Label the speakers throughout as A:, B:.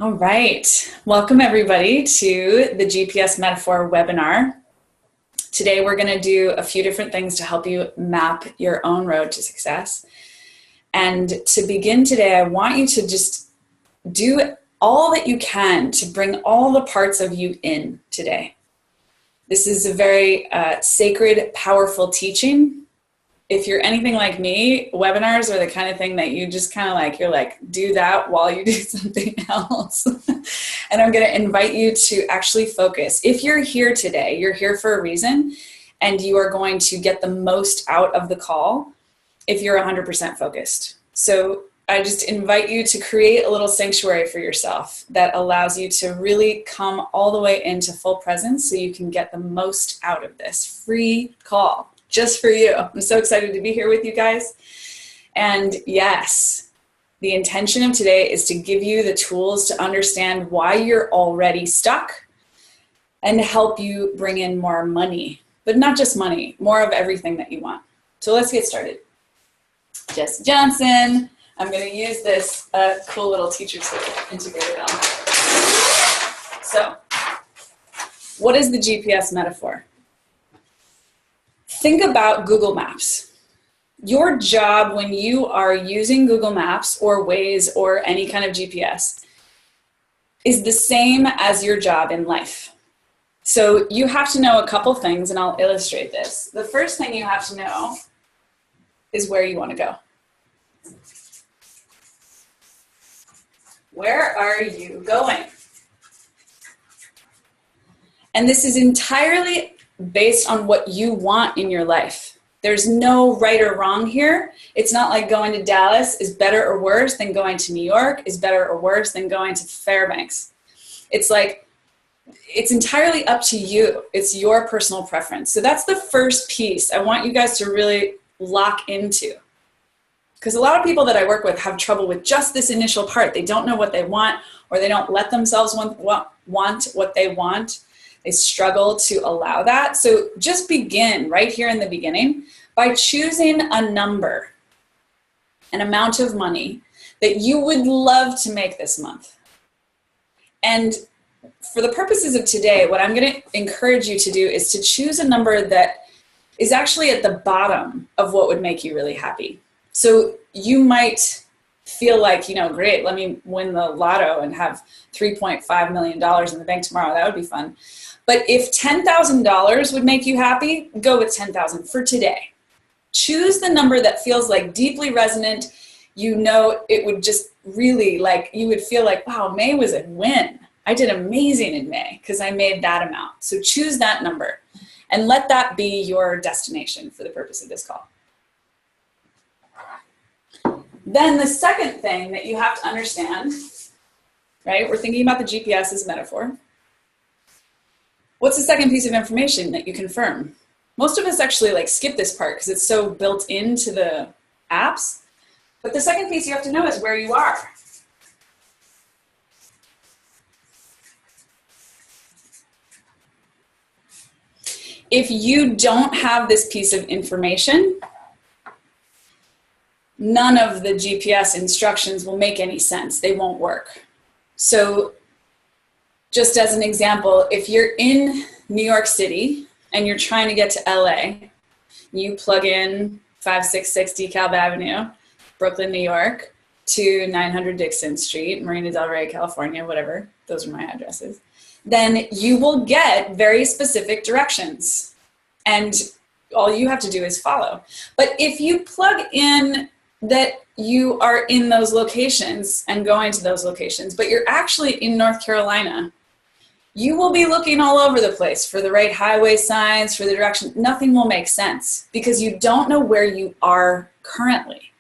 A: All right. Welcome everybody to the GPS Metaphor webinar. Today we're going to do a few different things to help you map your own road to success. And to begin today, I want you to just do all that you can to bring all the parts of you in today. This is a very sacred, powerful teaching. If you're anything like me, webinars are the kind of thing that you just kind of like, you're like, do that while you do something else. And I'm going to invite you to actually focus. If you're here today, you're here for a reason, and you are going to get the most out of the call if you're 100% focused. So I just invite you to create a little sanctuary for yourself that allows you to really come all the way into full presence so you can get the most out of this free call. Just for you. I'm so excited to be here with you guys. And yes, the intention of today is to give you the tools to understand why you're already stuck and help you bring in more money, but not just money, more of everything that you want. So let's get started. Jesse Johnson. I'm going to use this cool little teacher tool integrated on. So, what is the GPS metaphor? Think about Google Maps. Your job when you are using Google Maps or Waze or any kind of GPS is the same as your job in life. So you have to know a couple things, and I'll illustrate this. The first thing you have to know is where you want to go. Where are you going? And this is entirely based on what you want in your life. There's no right or wrong here. It's not like going to Dallas is better or worse than going to New York is better or worse than going to Fairbanks. It's like, it's entirely up to you. It's your personal preference. So that's the first piece I want you guys to really lock into. Because a lot of people that I work with have trouble with just this initial part. They don't know what they want, or they don't let themselves want what they want. They struggle to allow that. So just begin right here in the beginning by choosing a number, an amount of money that you would love to make this month. And for the purposes of today, what I'm going to encourage you to do is to choose a number that is actually at the bottom of what would make you really happy. So you might feel like, great, let me win the lotto and have $3.5 million in the bank tomorrow. That would be fun. But if $10,000 would make you happy, go with $10,000 for today. Choose the number that feels like deeply resonant. It would just really you would feel like, wow, May was a win. I did amazing in May because I made that amount. So choose that number and let that be your destination for the purpose of this call. Then the second thing that you have to understand, right? We're thinking about the GPS as a metaphor. What's the second piece of information that you confirm? Most of us actually skip this part because it's so built into the apps. But the second piece you have to know is where you are. If you don't have this piece of information, none of the GPS instructions will make any sense. They won't work. So just as an example, if you're in New York City and you're trying to get to LA, you plug in 5660 DeKalb Avenue, Brooklyn, New York, to 900 Dixon Street, Marina del Rey, California, whatever. Those are my addresses. Then you will get very specific directions. And all you have to do is follow. But if you plug in that you are in those locations and going to those locations, but you're actually in North Carolina, you will be looking all over the place for the right highway signs, for the direction. Nothing will make sense because you don't know where you are currently.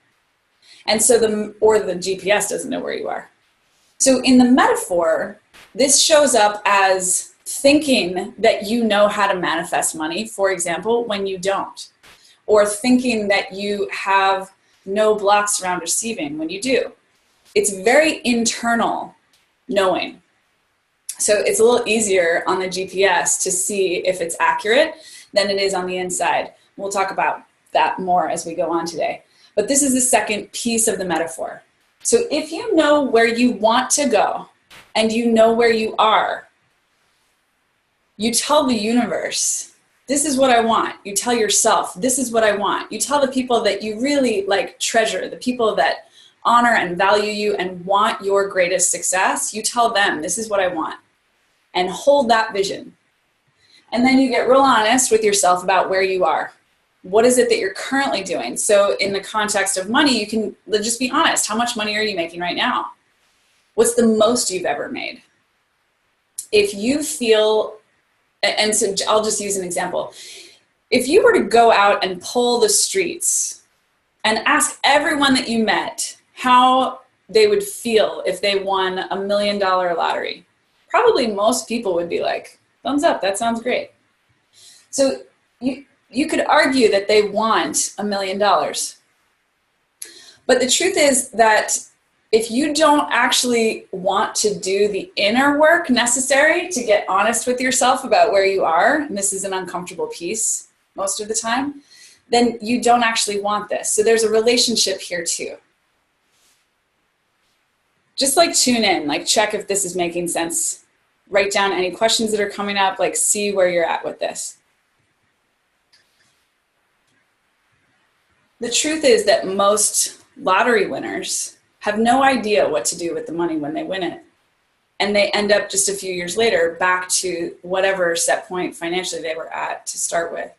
A: And so the GPS doesn't know where you are. So in the metaphor, this shows up as thinking that you know how to manifest money, for example, when you don't. Or thinking that you have no blocks around receiving when you do. It's very internal knowing. So it's a little easier on the GPS to see if it's accurate than it is on the inside. We'll talk about that more as we go on today. But this is the second piece of the metaphor. So if you know where you want to go, and you know where you are, you tell the universe, this is what I want. You tell yourself, this is what I want. You tell the people that you really like treasure, the people that honor and value you and want your greatest success. You tell them, this is what I want, and hold that vision. And then you get real honest with yourself about where you are. What is it that you're currently doing? So in the context of money, you can just be honest. How much money are you making right now? What's the most you've ever made? If you feel, and so I'll just use an example. If you were to go out and poll the streets and ask everyone that you met how they would feel if they won $1 million lottery, probably most people would be like, thumbs up, that sounds great. So you could argue that they want $1 million. But the truth is that if you don't actually want to do the inner work necessary to get honest with yourself about where you are, and this is an uncomfortable piece most of the time, then you don't actually want this. So there's a relationship here too. Just like tune in, like check if this is making sense. Write down any questions that are coming up, like see where you're at with this. The truth is that most lottery winners have no idea what to do with the money when they win it. And they end up just a few years later back to whatever set point financially they were at to start with.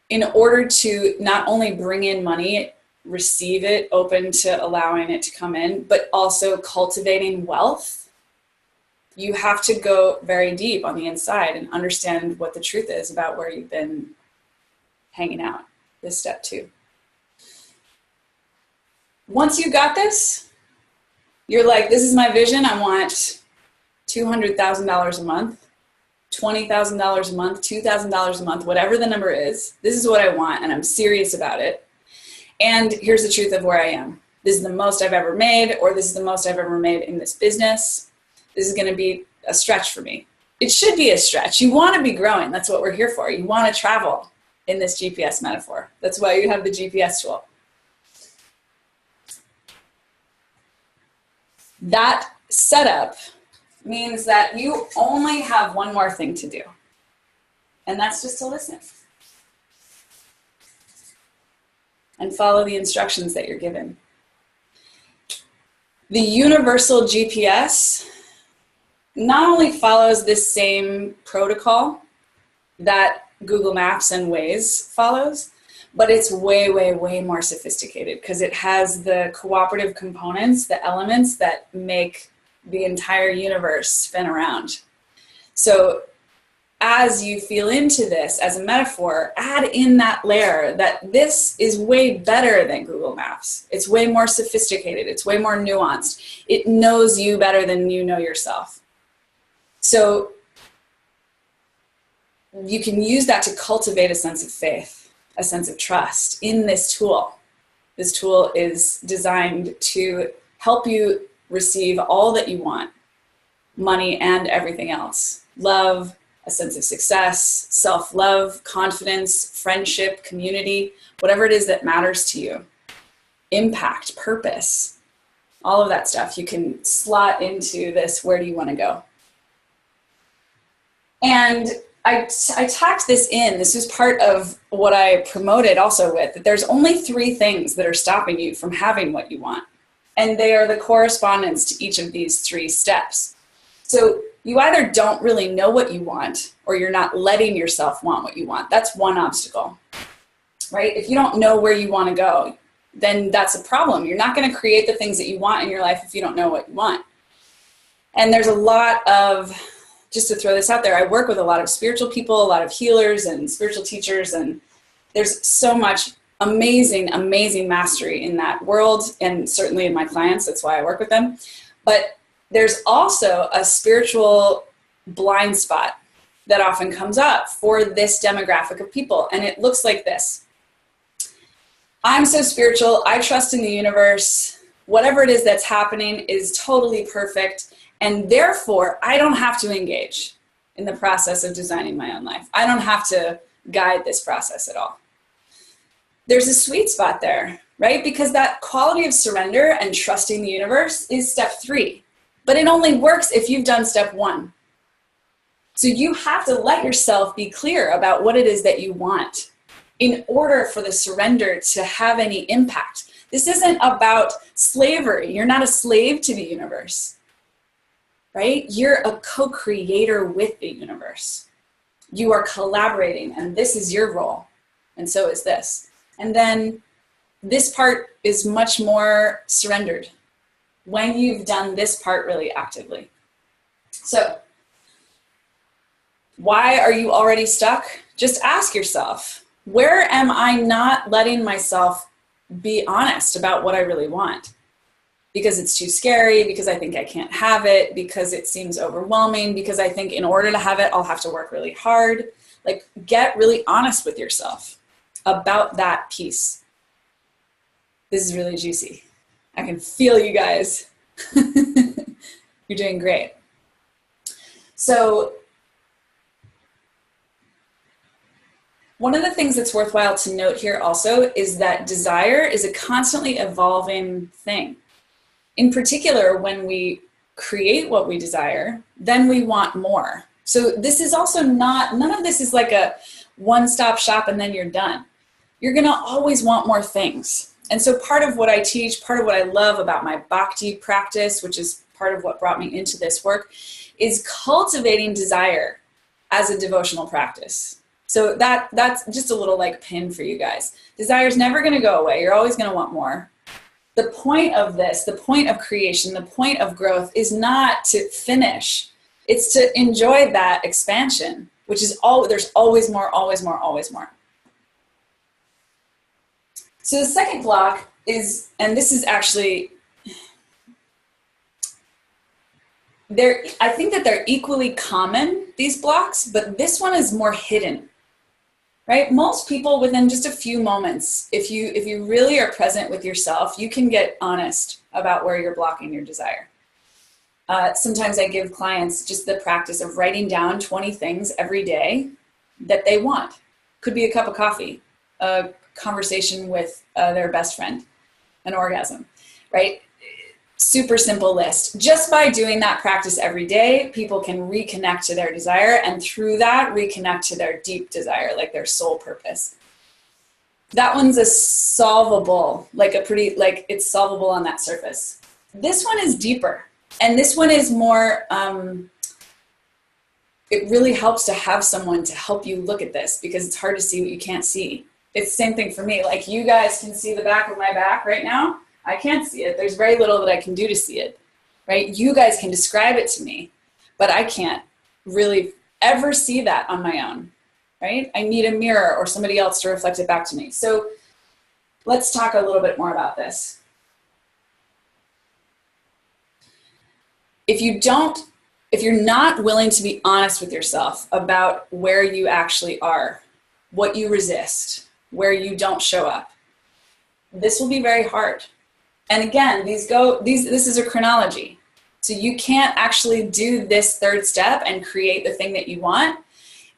A: In order to not only bring in money, receive it, open to allowing it to come in, but also cultivating wealth, you have to go very deep on the inside and understand what the truth is about where you've been hanging out. This step 2. Once you got this, you're like, this is my vision. I want $200,000 a month, $20,000 a month, $2,000 a month, whatever the number is. This is what I want, and I'm serious about it. And here's the truth of where I am. This is the most I've ever made, or this is the most I've ever made in this business. This is going to be a stretch for me. It should be a stretch. You want to be growing. That's what we're here for. You want to travel in this GPS metaphor. That's why you have the GPS tool. That setup means that you only have one more thing to do, and that's just to listen and follow the instructions that you're given. The universal GPS not only follows this same protocol that Google Maps and Waze follows, but it's way, way, way more sophisticated because it has the cooperative components, the elements that make the entire universe spin around. So as you feel into this as a metaphor, add in that layer that this is way better than Google Maps. It's way more sophisticated. It's way more nuanced. It knows you better than you know yourself. So you can use that to cultivate a sense of faith, a sense of trust in this tool. This tool is designed to help you receive all that you want, money and everything else. Love, a sense of success, self-love, confidence, friendship, community, whatever it is that matters to you. Impact, purpose, all of that stuff. You can slot into this, where do you want to go? And I tacked this in. This was part of what I promoted also with, that there's only 3 things that are stopping you from having what you want. And they are the correspondence to each of these 3 steps. So you either don't really know what you want, or you're not letting yourself want what you want. That's one obstacle, right? If you don't know where you want to go, then that's a problem. You're not going to create the things that you want in your life if you don't know what you want. And there's a lot of, just to throw this out there, I work with a lot of spiritual people, a lot of healers and spiritual teachers, and there's so much amazing, amazing mastery in that world, and certainly in my clients. That's why I work with them. But there's also a spiritual blind spot that often comes up for this demographic of people, and it looks like this. I'm so spiritual, I trust in the universe, whatever it is that's happening is totally perfect, and therefore I don't have to engage in the process of designing my own life. I don't have to guide this process at all. There's a sweet spot there, right? Because that quality of surrender and trusting the universe is step 3. But it only works if you've done step 1. So you have to let yourself be clear about what it is that you want in order for the surrender to have any impact. This isn't about slavery. You're not a slave to the universe, right? You're a co-creator with the universe. You are collaborating, and this is your role, and so is this. And then this part is much more surrendered when you've done this part really actively. So, why are you already stuck? Just ask yourself, where am I not letting myself be honest about what I really want? Because it's too scary, because I think I can't have it, because it seems overwhelming, because I think in order to have it, I'll have to work really hard. Like, get really honest with yourself about that piece. This is really juicy. I can feel you guys. You're doing great. So, one of the things that's worthwhile to note here also is that desire is a constantly evolving thing. In particular, when we create what we desire, then we want more. So this is also none of this is like a one-stop shop and then you're done. You're gonna always want more things. And so part of what I teach, part of what I love about my bhakti practice, which is part of what brought me into this work, is cultivating desire as a devotional practice. So that's just a little like pin for you guys. Desire is never going to go away. You're always going to want more. The point of this, the point of creation, the point of growth is not to finish. It's to enjoy that expansion, which is there's always more, always more, always more. So the second block is, and this is actually, I think that they're equally common, these blocks, but this one is more hidden. Right? Most people within just a few moments, if you really are present with yourself, you can get honest about where you're blocking your desire. Sometimes I give clients just the practice of writing down 20 things every day that they want. Could be a cup of coffee, a conversation with their best friend, an orgasm, right? Super simple list. Just by doing that practice every day, people can reconnect to their desire, and through that, reconnect to their deep desire, like their soul purpose. That one's a solvable, it's solvable on that surface. This one is deeper, and this one is more, it really helps to have someone to help you look at this, because it's hard to see what you can't see. It's the same thing for me. Like, you guys can see the back of my back right now. I can't see it. There's very little that I can do to see it, right? You guys can describe it to me, but I can't really ever see that on my own, right? I need a mirror or somebody else to reflect it back to me. So let's talk a little bit more about this. If you're not willing to be honest with yourself about where you actually are, what you resist, where you don't show up, this will be very hard. And again, this is a chronology. So you can't actually do this third step and create the thing that you want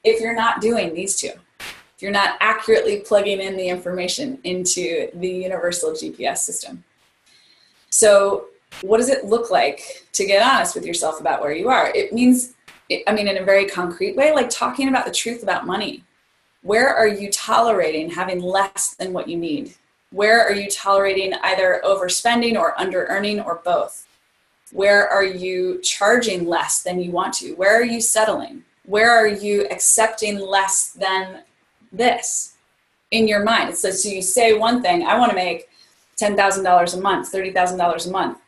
A: if you're not doing these two. If you're not accurately plugging in the information into the universal GPS system. So what does it look like to get honest with yourself about where you are? It means, in a very concrete way, like talking about the truth about money. Where are you tolerating having less than what you need? Where are you tolerating either overspending or under-earning or both? Where are you charging less than you want to? Where are you settling? Where are you accepting less than this in your mind? So you say one thing, I want to make $10,000 a month, $30,000 a month.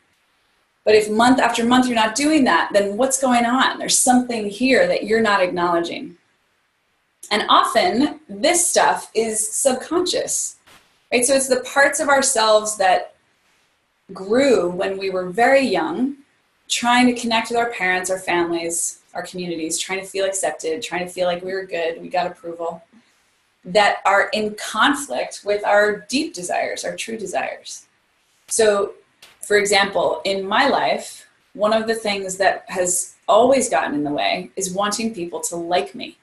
A: But if month after month you're not doing that, then what's going on? There's something here that you're not acknowledging. And often this stuff is subconscious. Right? So it's the parts of ourselves that grew when we were very young, trying to connect with our parents, our families, our communities, trying to feel accepted, trying to feel like we were good, we got approval, that are in conflict with our deep desires, our true desires. So, for example, in my life, one of the things that has always gotten in the way is wanting people to like me.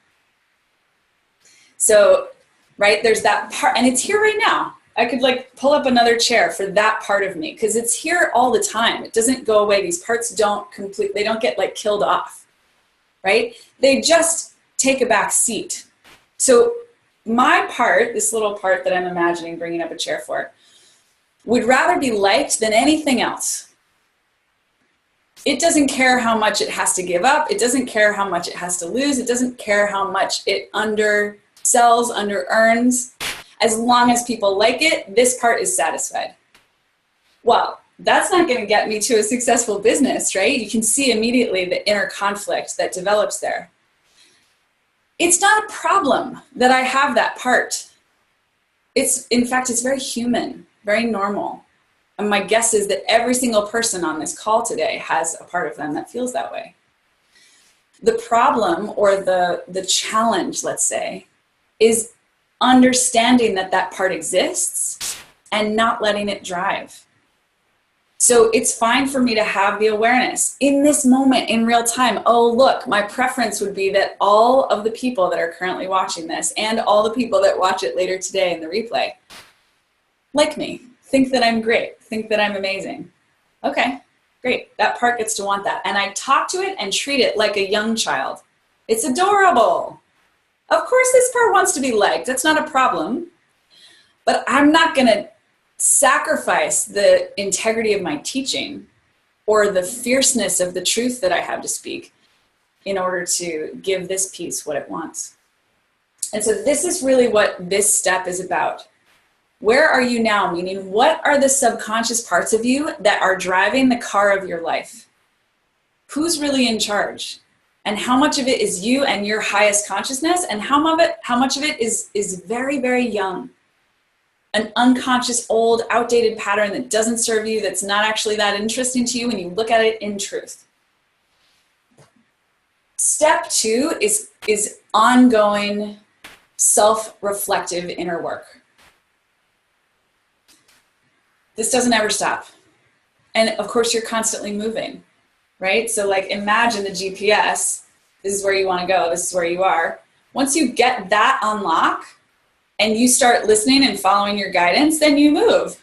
A: So, right, there's that part, and it's here right now. I could like pull up another chair for that part of me, because it's here all the time. It doesn't go away. These parts they don't get like killed off, right? They just take a back seat. So my part, this little part that I'm imagining bringing up a chair for, would rather be liked than anything else. It doesn't care how much it has to give up. It doesn't care how much it has to lose. It doesn't care how much it undersells, under-earns. As long as people like it, this part is satisfied. Well, that's not going to get me to a successful business, right? You can see immediately the inner conflict that develops there. It's not a problem that I have that part. In fact, it's very human, very normal. And my guess is that every single person on this call today has a part of them that feels that way. The problem, or the challenge, let's say, is understanding that that part exists and not letting it drive. So it's fine for me to have the awareness in this moment, in real time. Oh, look, my preference would be that all of the people that are currently watching this and all the people that watch it later today in the replay like me, think that I'm great, think that I'm amazing. Okay, great. That part gets to want that. And I talk to it and treat it like a young child. It's adorable. Of course, this part wants to be liked. That's not a problem. But I'm not going to sacrifice the integrity of my teaching or the fierceness of the truth that I have to speak in order to give this piece what it wants. And so this is really what this step is about. Where are you now? Meaning, what are the subconscious parts of you that are driving the car of your life? Who's really in charge? And how much of it is you and your highest consciousness? And how much of it is very, very young? An unconscious, old, outdated pattern that doesn't serve you, that's not actually that interesting to you when you look at it in truth. Step 2 is ongoing, self-reflective inner work. This doesn't ever stop. And of course, you're constantly moving, right? So like imagine the GPS. This is where you want to go. This is where you are. Once you get that on lock and you start listening and following your guidance, then you move.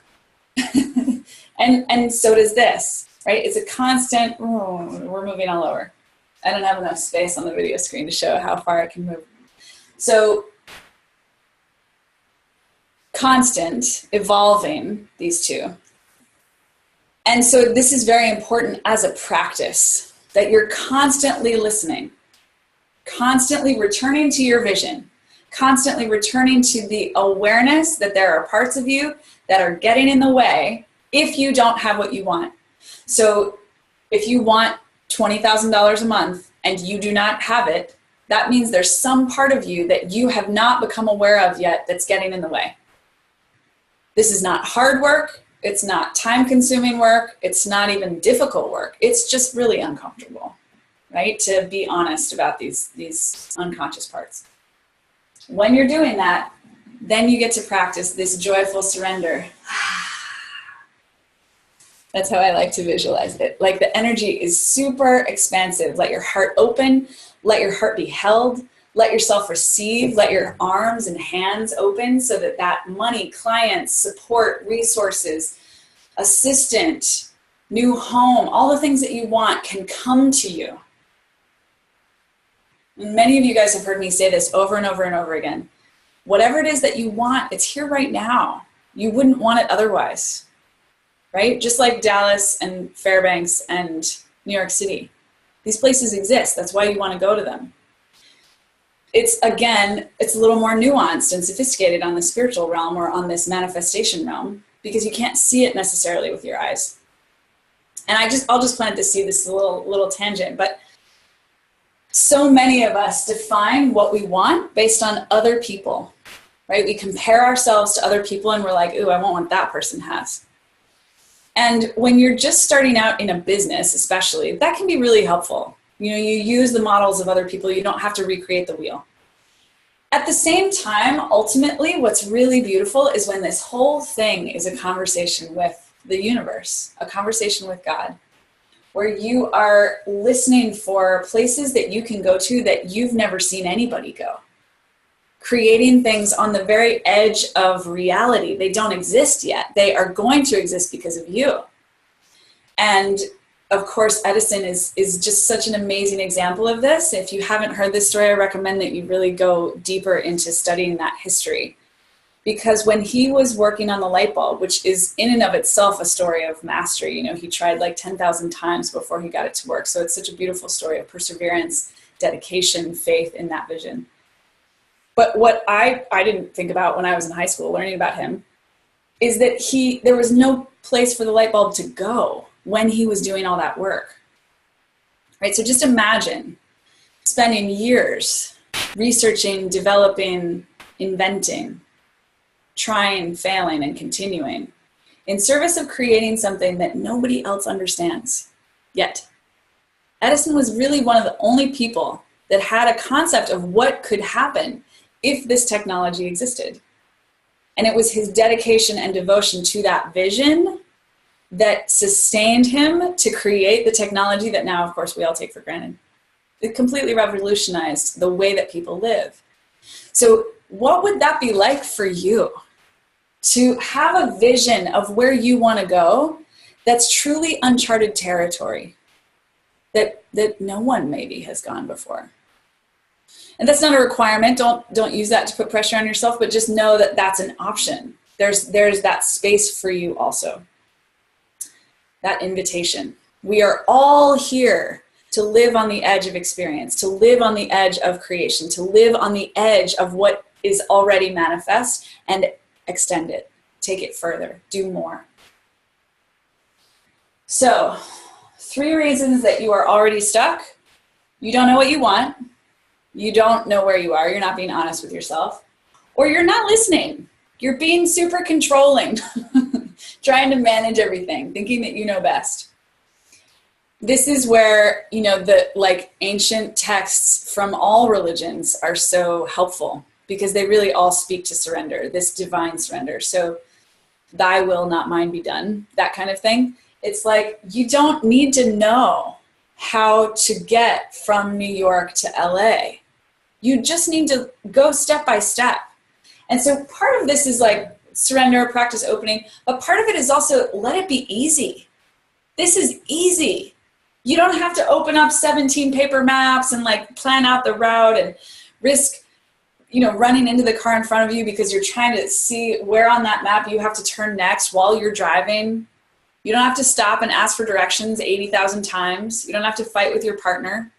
A: and so does this, right? It's a constant, we're moving all over. I don't have enough space on the video screen to show how far it can move. So constant, evolving, these two. And so this is very important as a practice, that you're constantly listening, constantly returning to your vision, constantly returning to the awareness that there are parts of you that are getting in the way if you don't have what you want. So if you want $20,000 a month and you do not have it, that means there's some part of you that you have not become aware of yet that's getting in the way. This is not hard work. It's not time-consuming work. It's not even difficult work. It's just really uncomfortable, right? To be honest about these unconscious parts. When you're doing that, then you get to practice this joyful surrender. That's how I like to visualize it. Like the energy is super expansive. Let your heart open. Let your heart be held. Let yourself receive. Let your arms and hands open so that money, clients, support, resources, assistant, new home, all the things that you want can come to you. And many of you guys have heard me say this over and over and over again. Whatever it is that you want, it's here right now. You wouldn't want it otherwise, right? Just like Dallas and Fairbanks and New York City. These places exist. That's why you want to go to them. It's a little more nuanced and sophisticated on the spiritual realm or on this manifestation realm because you can't see it necessarily with your eyes. And I'll just plant this seed. This is a little tangent, but so many of us define what we want based on other people, right? We compare ourselves to other people and we're like, ooh, I want what that person has. And when you're just starting out in a business, especially, that can be really helpful. You know, you use the models of other people. You don't have to recreate the wheel. At the same time, ultimately, what's really beautiful is when this whole thing is a conversation with the universe, a conversation with God, where you are listening for places that you can go to that you've never seen anybody go. creating things on the very edge of reality. They don't exist yet. They are going to exist because of you. And of course, Edison is just such an amazing example of this. If you haven't heard this story, I recommend that you really go deeper into studying that history. Because when he was working on the light bulb, which is in and of itself a story of mastery, you know, he tried like 10,000 times before he got it to work. So it's such a beautiful story of perseverance, dedication, faith in that vision. But what I didn't think about when I was in high school learning about him is that there was no place for the light bulb to go when he was doing all that work, right? So just imagine spending years researching, developing, inventing, trying, failing, and continuing in service of creating something that nobody else understands yet. Edison was really one of the only people that had a concept of what could happen if this technology existed. And it was his dedication and devotion to that vision that sustained him to create the technology that now, of course, we all take for granted. It completely revolutionized the way that people live. So what would that be like for you? To have a vision of where you want to go that's truly uncharted territory that no one maybe has gone before. And that's not a requirement. Don't use that to put pressure on yourself, but just know that that's an option. There's that space for you also. That invitation. We are all here to live on the edge of experience, to live on the edge of creation, to live on the edge of what is already manifest and extend it, take it further, do more. So, 3 reasons that you are already stuck. You don't know what you want. You don't know where you are. You're not being honest with yourself. Or you're not listening. You're being super controlling, trying to manage everything, thinking that you know best. This is where, you know, the ancient texts from all religions are so helpful because they really all speak to surrender, this divine surrender. So, thy will, not mine be done, that kind of thing. It's like you don't need to know how to get from New York to LA. You just need to go step by step. And so part of this is like surrender, practice opening, but part of it is also let it be easy. This is easy. You don't have to open up 17 paper maps and plan out the route and risk, running into the car in front of you because you're trying to see where on that map you have to turn next while you're driving. You don't have to stop and ask for directions 80,000 times. You don't have to fight with your partner,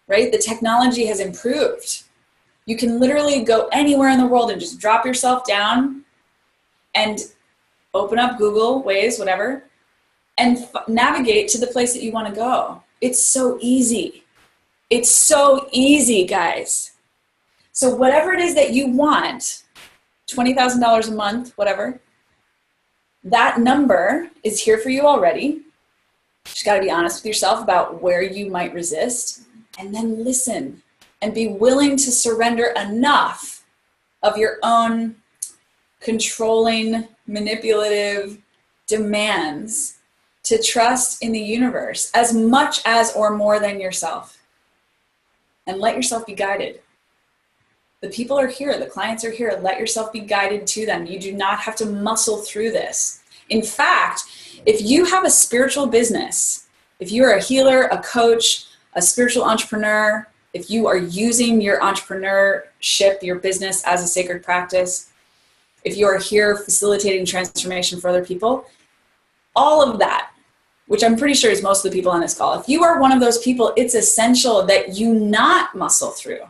A: right? The technology has improved. You can literally go anywhere in the world and just drop yourself down and open up Google, Waze, whatever, and navigate to the place that you want to go. It's so easy. It's so easy, guys. So whatever it is that you want, $20,000 a month, whatever, that number is here for you already. You just got to be honest with yourself about where you might resist, and then listen and be willing to surrender enough of your own controlling, manipulative demands to trust in the universe as much as or more than yourself. And let yourself be guided. The people are here, the clients are here. Let yourself be guided to them. You do not have to muscle through this. In fact, if you have a spiritual business, if you're a healer, a coach, a spiritual entrepreneur, if you are using your entrepreneurship, your business as a sacred practice, if you are here facilitating transformation for other people, all of that, which I'm pretty sure is most of the people on this call, if you are one of those people, it's essential that you not muscle through.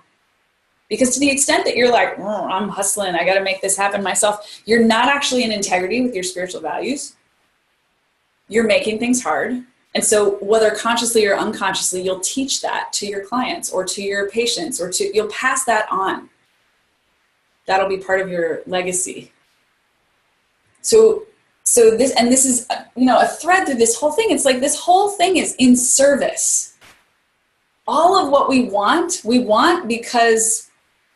A: Because to the extent that you're like, oh, I'm hustling, I got to make this happen myself, you're not actually in integrity with your spiritual values. You're making things hard. And so whether consciously or unconsciously, you'll teach that to your clients or to your patients you'll pass that on. That'll be part of your legacy. So this is, a thread through this whole thing. It's like this whole thing is in service. All of what we want because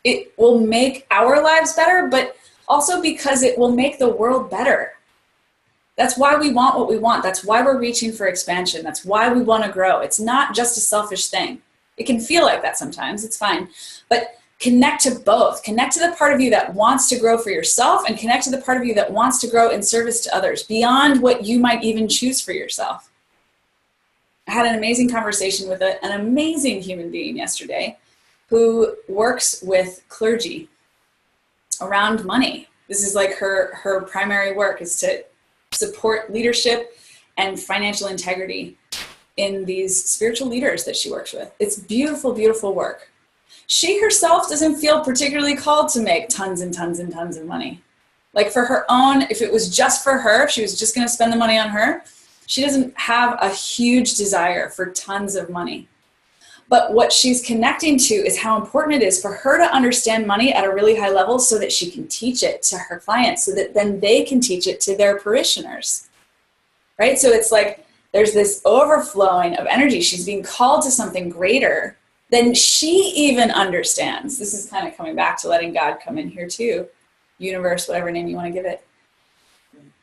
A: it will make our lives better, but also because it will make the world better. That's why we want what we want. That's why we're reaching for expansion. That's why we want to grow. It's not just a selfish thing. It can feel like that sometimes. It's fine. But Connect to both. Connect to the part of you that wants to grow for yourself, and connect to the part of you that wants to grow in service to others beyond what you might even choose for yourself. I had an amazing conversation with an amazing human being yesterday who works with clergy around money. This is like her primary work, is to support leadership and financial integrity in these spiritual leaders that she works with. It's beautiful, beautiful work. She herself doesn't feel particularly called to make tons and tons and tons of money. Like for her own, if it was just for her, if she was just going to spend the money on her, she doesn't have a huge desire for tons of money. But what she's connecting to is how important it is for her to understand money at a really high level so that she can teach it to her clients, so that then they can teach it to their parishioners, right? So it's like there's this overflowing of energy. She's being called to something greater than she even understands. This is kind of coming back to letting God come in here too, universe, whatever name you want to give it,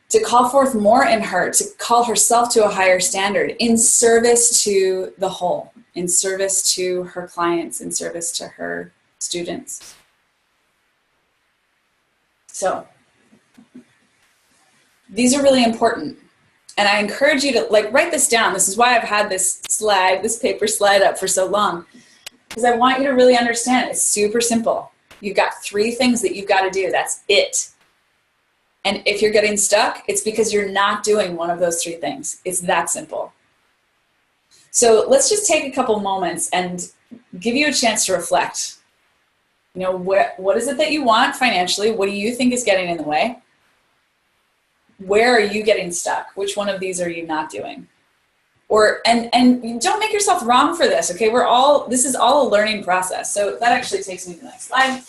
A: to call forth more in her, to call herself to a higher standard in service to the whole, in service to her clients, in service to her students. So these are really important. And I encourage you to write this down. This is why I've had this paper slide up for so long, because I want you to really understand it's super simple. You've got 3 things that you've got to do. That's it. And if you're getting stuck, it's because you're not doing one of those 3 things. It's that simple. So let's just take a couple moments and give you a chance to reflect. You know, what is it that you want financially? What do you think is getting in the way? Where are you getting stuck? Which one of these are you not doing? And don't make yourself wrong for this, okay? This is all a learning process. So that actually takes me to the next slide.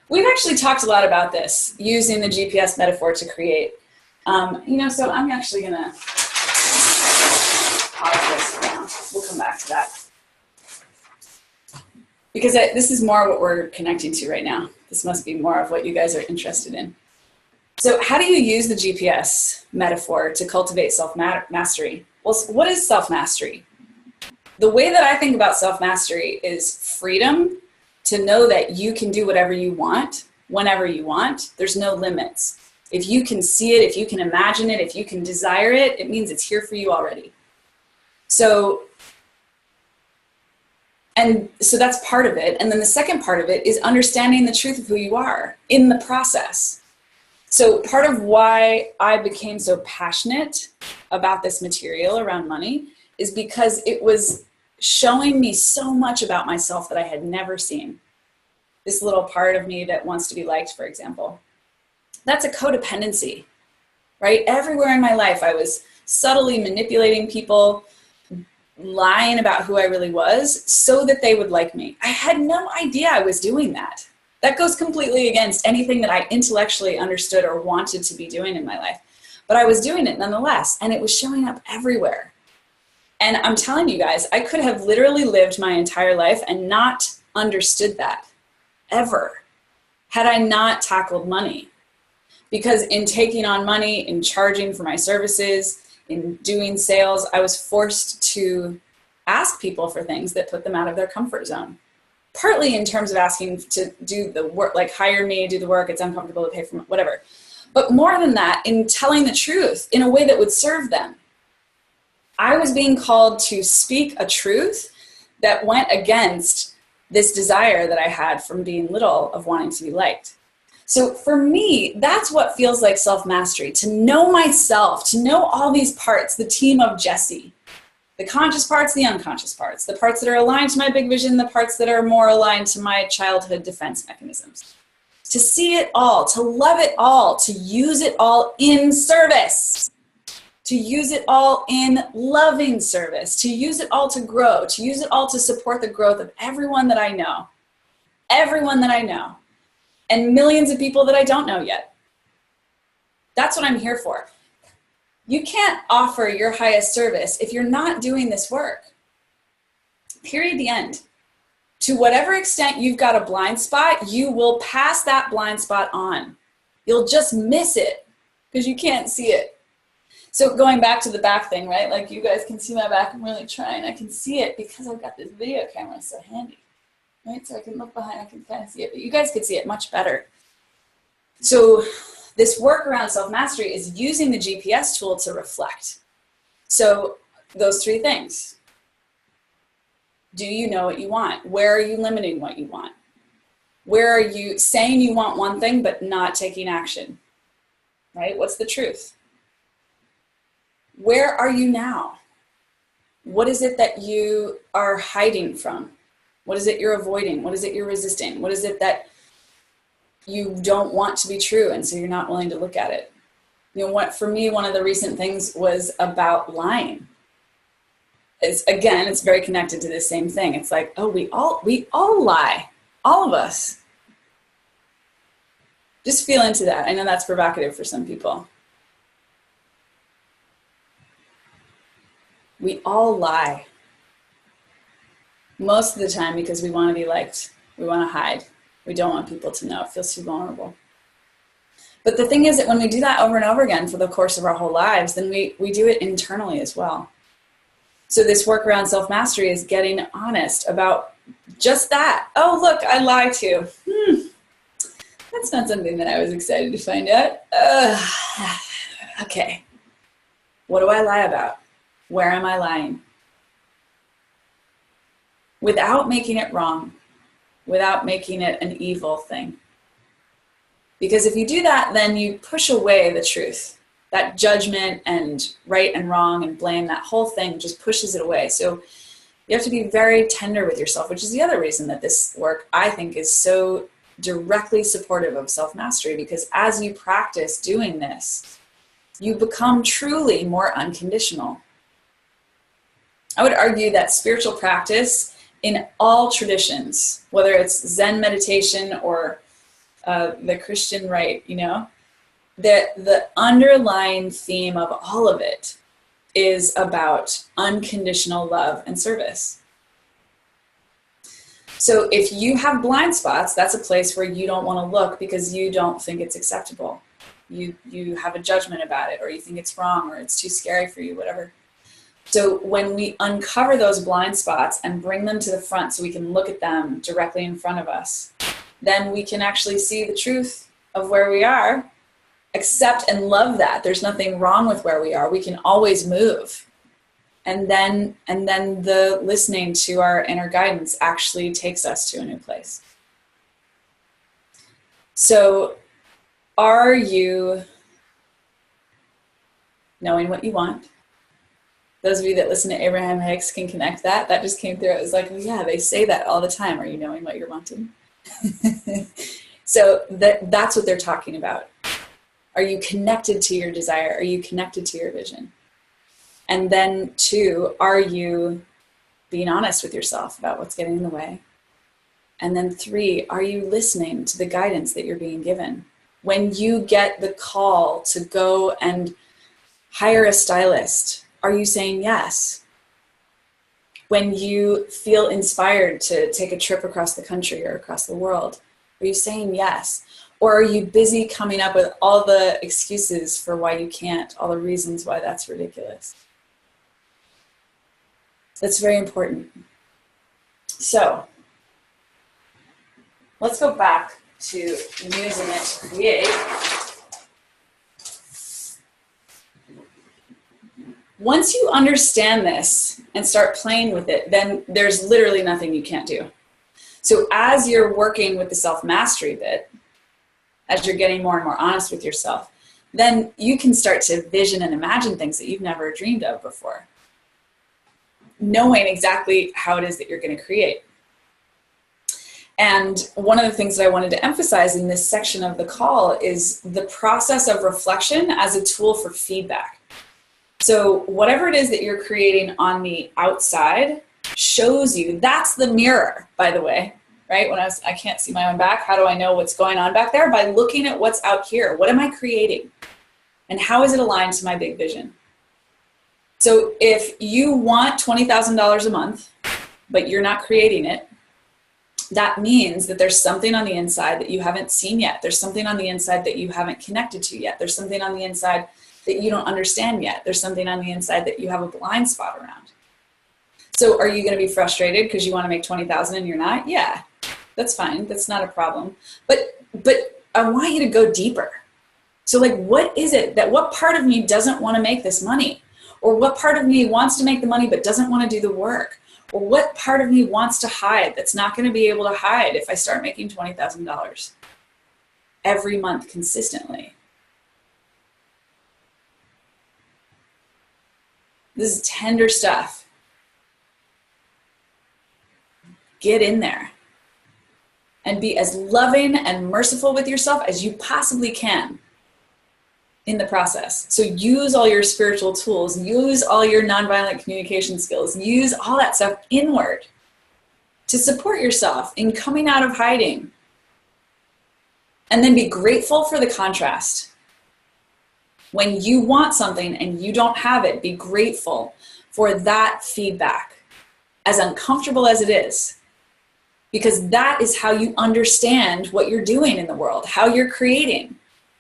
A: We've actually talked a lot about this, using the GPS metaphor to create. So I'm actually going to pause this for now. We'll come back to that. Because this is more what we're connecting to right now. This must be more of what you guys are interested in. So how do you use the GPS metaphor to cultivate self-mastery? Well, what is self-mastery? The way that I think about self-mastery is freedom to know that you can do whatever you want, whenever you want. There's no limits. If you can see it, if you can imagine it, if you can desire it, it means it's here for you already. So that's part of it. And then the second part of it is understanding the truth of who you are in the process. So part of why I became so passionate about this material around money is because it was showing me so much about myself that I had never seen. This little part of me that wants to be liked, for example. That's a codependency, right? Everywhere in my life, I was subtly manipulating people, lying about who I really was so that they would like me. I had no idea I was doing that. That goes completely against anything that I intellectually understood or wanted to be doing in my life. But I was doing it nonetheless, and it was showing up everywhere. And I'm telling you guys, I could have literally lived my entire life and not understood that, ever, had I not tackled money. Because in taking on money, in charging for my services, in doing sales, I was forced to ask people for things that put them out of their comfort zone. Partly in terms of asking to do the work, like hire me, do the work, it's uncomfortable to pay for whatever. But more than that, in telling the truth in a way that would serve them. I was being called to speak a truth that went against this desire that I had from being little of wanting to be liked. So for me, that's what feels like self-mastery, to know myself, to know all these parts, the team of Jesse, the conscious parts, the unconscious parts, the parts that are aligned to my big vision, the parts that are more aligned to my childhood defense mechanisms. To see it all, to love it all, to use it all in service, to use it all in loving service, to use it all to grow, to use it all to support the growth of everyone that I know, and millions of people that I don't know yet. That's what I'm here for. You can't offer your highest service if you're not doing this work. Period, the end. To whatever extent you've got a blind spot, you will pass that blind spot on. You'll just miss it because you can't see it. So going back to the back thing, right? Like you guys can see my back. I'm really trying. I can see it because I've got this video camera so handy, right? So I can look behind, I can kind of see it, but you guys could see it much better. So this work around self-mastery is using the GPS tool to reflect. So those three things. Do you know what you want? Where are you limiting what you want? Where are you saying you want one thing but not taking action? Right? What's the truth? Where are you now? What is it that you are hiding from? What is it you're avoiding? What is it you're resisting? What is it that you don't want to be true and so you're not willing to look at it? You know what, for me, one of the recent things was about lying. It's very connected to the same thing. It's like, oh, we all lie. All of us. Just feel into that. I know that's provocative for some people. We all lie. Most of the time because we want to be liked. We want to hide. We don't want people to know. It feels too vulnerable. But the thing is that when we do that over and over again for the course of our whole lives, then we do it internally as well. So this work around self-mastery is getting honest about just that. Oh, look, I lie too. That's not something that I was excited to find out. Okay. What do I lie about? Where am I lying? Without making it wrong, without making it an evil thing. Because if you do that, then you push away the truth. That judgment and right and wrong and blame, that whole thing just pushes it away. So you have to be very tender with yourself, which is the other reason that this work, I think, is so directly supportive of self-mastery, because as you practice doing this, you become truly more unconditional. I would argue that spiritual practice in all traditions, whether it's Zen meditation or the Christian rite, the underlying theme of all of it is about unconditional love and service. So if you have blind spots, that's a place where you don't want to look because you don't think it's acceptable. You have a judgment about it, or you think it's wrong, or it's too scary for you, whatever. So when we uncover those blind spots and bring them to the front so we can look at them directly in front of us, then we can actually see the truth of where we are, accept and love that. There's nothing wrong with where we are. We can always move. And then the listening to our inner guidance actually takes us to a new place. So are you knowing what you want? Those of you that listen to Abraham Hicks can connect that. That just came through. It was like, well, yeah, they say that all the time. Are you knowing what you're wanting? So that's what they're talking about. Are you connected to your desire? Are you connected to your vision? And then 2, are you being honest with yourself about what's getting in the way? And then 3, are you listening to the guidance that you're being given? When you get the call to go and hire a stylist, are you saying yes? When you feel inspired to take a trip across the country or across the world, are you saying yes? Or are you busy coming up with all the excuses for why you can't, all the reasons why that's ridiculous? That's very important. So let's go back to using it to create. Once you understand this and start playing with it, then there's literally nothing you can't do. So as you're working with the self-mastery bit, as you're getting more and more honest with yourself, then you can start to vision and imagine things that you've never dreamed of before, knowing exactly how it is that you're going to create. And one of the things that I wanted to emphasize in this section of the call is the process of reflection as a tool for feedback. So whatever it is that you're creating on the outside shows you, that's the mirror, by the way, right? When I can't see my own back, how do I know what's going on back there? By looking at what's out here. What am I creating? And how is it aligned to my big vision? So if you want $20,000 a month, but you're not creating it, that means that there's something on the inside that you haven't seen yet. There's something on the inside that you haven't connected to yet. There's something on the inside that you don't understand yet. There's something on the inside that you have a blind spot around. So are you going to be frustrated because you want to make 20,000 and you're not? Yeah, that's fine. That's not a problem. But I want you to go deeper. So like, what is it that, what part of me doesn't want to make this money? Or what part of me wants to make the money but doesn't want to do the work? Or what part of me wants to hide that's not going to be able to hide if I start making $20,000 every month consistently? This is tender stuff. Get in there and be as loving and merciful with yourself as you possibly can in the process. So use all your spiritual tools, use all your nonviolent communication skills, use all that stuff inward to support yourself in coming out of hiding. And then be grateful for the contrast. When you want something and you don't have it, be grateful for that feedback, as uncomfortable as it is, because that is how you understand what you're doing in the world, how you're creating.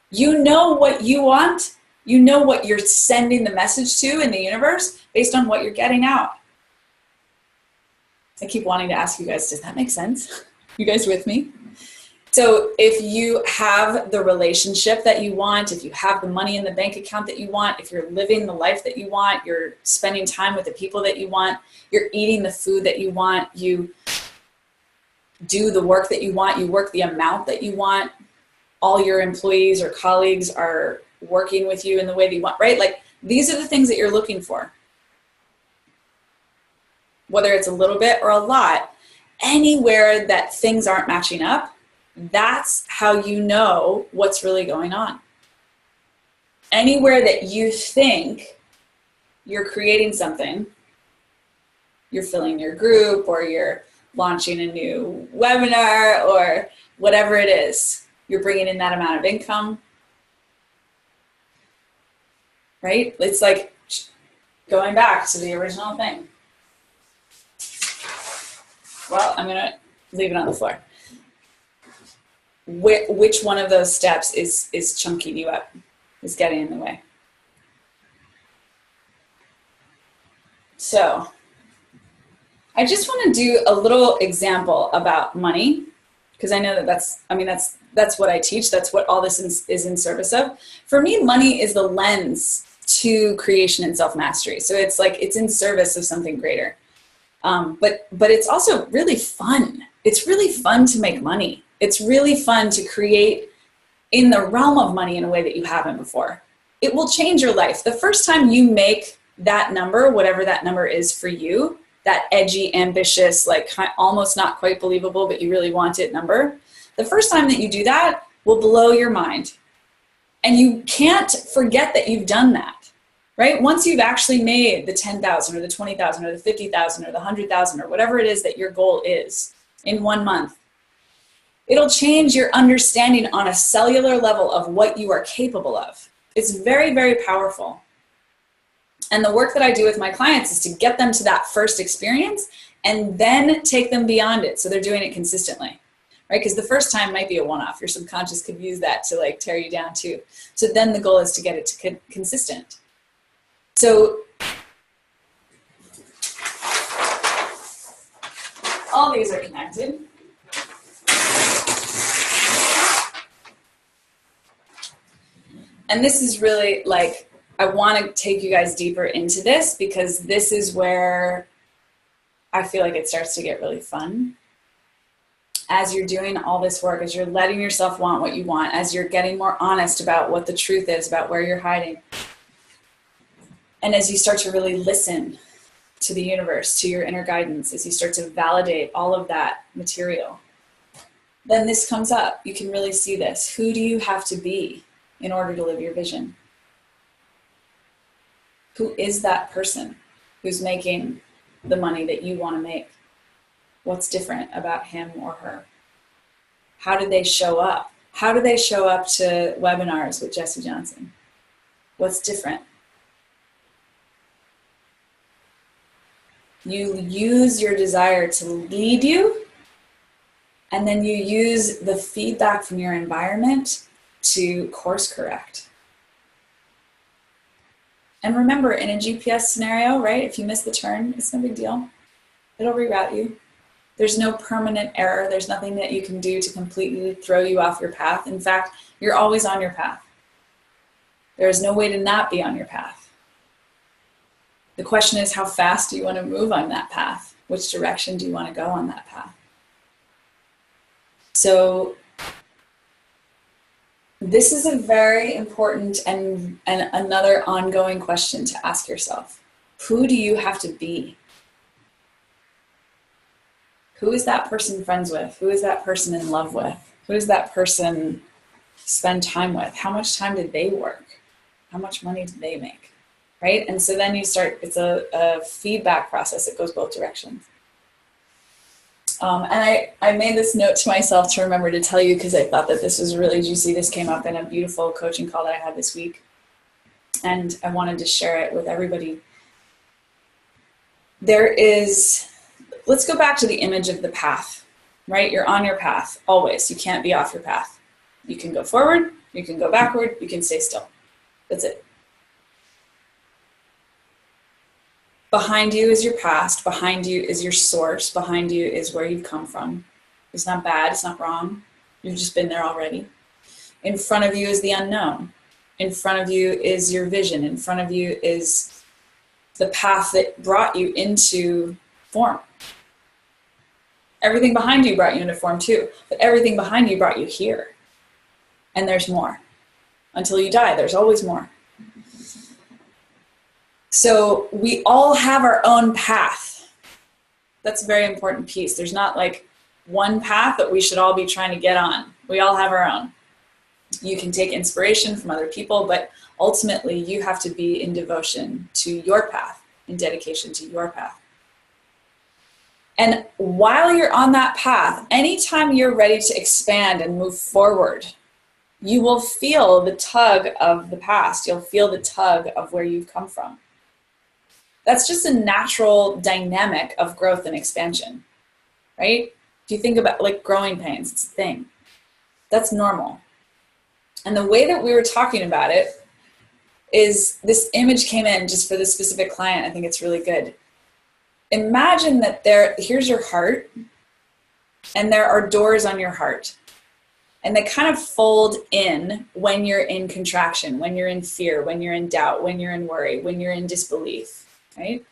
A: You know what you want. You know what you're sending the message to in the universe based on what you're getting out. I keep wanting to ask you guys, does that make sense? You guys with me? So if you have the relationship that you want, if you have the money in the bank account that you want, if you're living the life that you want, you're spending time with the people that you want, you're eating the food that you want, you do the work that you want, you work the amount that you want, all your employees or colleagues are working with you in the way that you want, right? Like, these are the things that you're looking for. Whether it's a little bit or a lot, anywhere that things aren't matching up, that's how you know what's really going on. Anywhere that you think you're creating something, you're filling your group or you're launching a new webinar or whatever it is, you're bringing in that amount of income, right? It's like going back to the original thing. Well, I'm going to leave it on the floor. Which one of those steps is chunking you up, is getting in the way? So I just want to do a little example about money, because I know that that's what I teach. That's what all this is in service of. For me, money is the lens to creation and self-mastery. So it's like it's in service of something greater. But it's also really fun. It's really fun to make money. It's really fun to create in the realm of money in a way that you haven't before. It will change your life. The first time you make that number, whatever that number is for you, that edgy, ambitious, like almost not quite believable, but you really want it number, the first time that you do that will blow your mind. And you can't forget that you've done that, right? Once you've actually made the 10,000 or the 20,000 or the 50,000 or the 100,000 or whatever it is that your goal is in 1 month, it'll change your understanding on a cellular level of what you are capable of. It's very, very powerful. And the work that I do with my clients is to get them to that first experience and then take them beyond it. So they're doing it consistently, right? Because the first time might be a one-off. Your subconscious could use that to like tear you down too. So then the goal is to get it to consistent. So all these are connected. And this is really like, I want to take you guys deeper into this because this is where I feel like it starts to get really fun. As you're doing all this work, as you're letting yourself want what you want, as you're getting more honest about what the truth is, about where you're hiding, and as you start to really listen to the universe, to your inner guidance, as you start to validate all of that material, then this comes up. You can really see this. Who do you have to be in order to live your vision? Who is that person who's making the money that you want to make? What's different about him or her? How do they show up? How do they show up to webinars with Jesse Johnson? What's different? You use your desire to lead you, and then you use the feedback from your environment to course correct. And remember, in a GPS scenario, right, if you miss the turn, it's no big deal. It'll reroute you. There's no permanent error. There's nothing that you can do to completely throw you off your path. In fact, you're always on your path. There is no way to not be on your path. The question is, how fast do you want to move on that path? Which direction do you want to go on that path? So this is a very important and another ongoing question to ask yourself. Who do you have to be? Who is that person friends with? Who is that person in love with? Who does that person spend time with? How much time did they work? How much money did they make? Right? And so then you start, it's a feedback process that goes both directions. And I made this note to myself to remember to tell you because I thought that this was really juicy. This came up in a beautiful coaching call that I had this week. And I wanted to share it with everybody. Let's go back to the image of the path, right? You're on your path, always. You can't be off your path. You can go forward, you can go backward, you can stay still. That's it. Behind you is your past, behind you is your source, behind you is where you've come from. It's not bad, it's not wrong. You've just been there already. In front of you is the unknown. In front of you is your vision. In front of you is the path that brought you into form. Everything behind you brought you into form too, but everything behind you brought you here. And there's more. Until you die, there's always more. So we all have our own path. That's a very important piece. There's not like one path that we should all be trying to get on. We all have our own. You can take inspiration from other people, but ultimately you have to be in devotion to your path, in dedication to your path. And while you're on that path, anytime you're ready to expand and move forward, you will feel the tug of the past. You'll feel the tug of where you've come from. That's just a natural dynamic of growth and expansion, right? If you think about like growing pains, it's a thing. That's normal. And the way that we were talking about it is this image came in just for this specific client. I think it's really good. Imagine that here's your heart, and there are doors on your heart. And they kind of fold in when you're in contraction, when you're in fear, when you're in doubt, when you're in worry, when you're in disbelief, right?